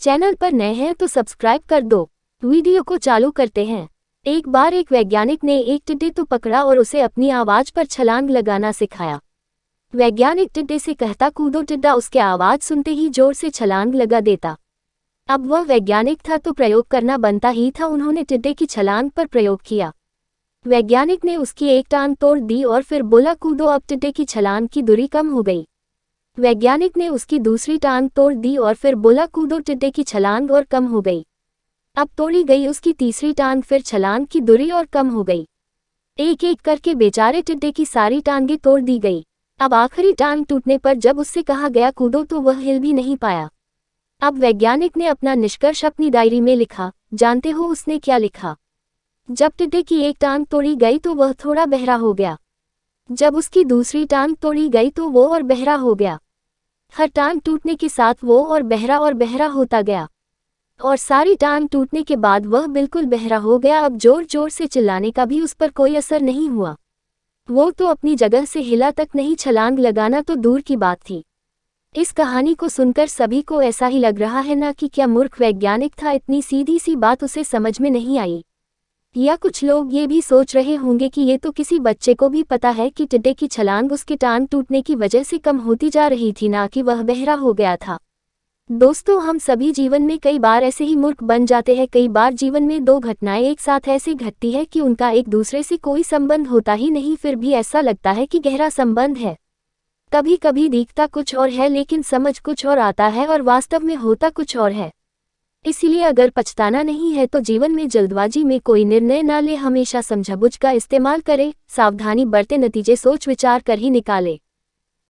Channel पर नए हैं तो सब्सक्राइब कर दो। वीडियो को चालू करते हैं। एक बार एक वैज्ञानिक ने एक टिड्डे को पकड़ा और उसे अपनी आवाज पर छलांग लगाना सिखाया। वैज्ञानिक टिड्डे से कहता कूदो, टिड्डा उसके आवाज सुनते ही जोर से छलांग लगा देता। अब वह वैज्ञानिक था तो प्रयोग करना बनता ही था। उन्होंने टिड्डे की छलांग पर प्रयोग किया। वैज्ञानिक ने उसकी एक टांग तोड़ दी और फिर बोला कूदो। अब टिड्डे की छलांग की दूरी कम हो गई। वैज्ञानिक ने उसकी दूसरी टांग तोड़ दी और फिर बोला कूदो। टिड्डे की छलांग और कम हो गई। अब तोड़ी गई उसकी तीसरी टांग, फिर छलांग की दूरी और कम हो गई। एक एक करके बेचारे टिड्डे की सारी टांगें तोड़ दी गई। अब आखिरी टांग टूटने पर जब उससे कहा गया कूदो तो वह हिल भी नहीं पाया। अब वैज्ञानिक ने अपना निष्कर्ष अपनी डायरी में लिखा। जानते हो उसने क्या लिखा? जब टिड्डे की एक टांग तोड़ी गई तो वह थोड़ा बहरा हो गया। जब उसकी दूसरी टांग तोड़ी गई तो वो और बहरा हो गया। हर टांग टूटने के साथ वो और बहरा होता गया और सारी टांग टूटने के बाद वह बिल्कुल बहरा हो गया। अब जोर जोर से चिल्लाने का भी उस पर कोई असर नहीं हुआ। वो तो अपनी जगह से हिला तक नहीं, छलांग लगाना तो दूर की बात थी। इस कहानी को सुनकर सभी को ऐसा ही लग रहा है ना कि क्या मूर्ख वैज्ञानिक था, इतनी सीधी सी बात उसे समझ में नहीं आई। या कुछ लोग ये भी सोच रहे होंगे कि ये तो किसी बच्चे को भी पता है कि टिड्डे की छलांग उसके टांग टूटने की वजह से कम होती जा रही थी, ना कि वह बहरा हो गया था। दोस्तों, हम सभी जीवन में कई बार ऐसे ही मूर्ख बन जाते हैं। कई बार जीवन में दो घटनाएं एक साथ ऐसे घटती है कि उनका एक दूसरे से कोई संबंध होता ही नहीं, फिर भी ऐसा लगता है कि गहरा संबंध है। कभी कभी दिखता कुछ और है लेकिन समझ कुछ और आता है और वास्तव में होता कुछ और है। इसीलिए अगर पछताना नहीं है तो जीवन में जल्दबाजी में कोई निर्णय ना ले, हमेशा समझबूझ का इस्तेमाल करें, सावधानी बरतें, नतीजे सोच विचार कर ही निकालें।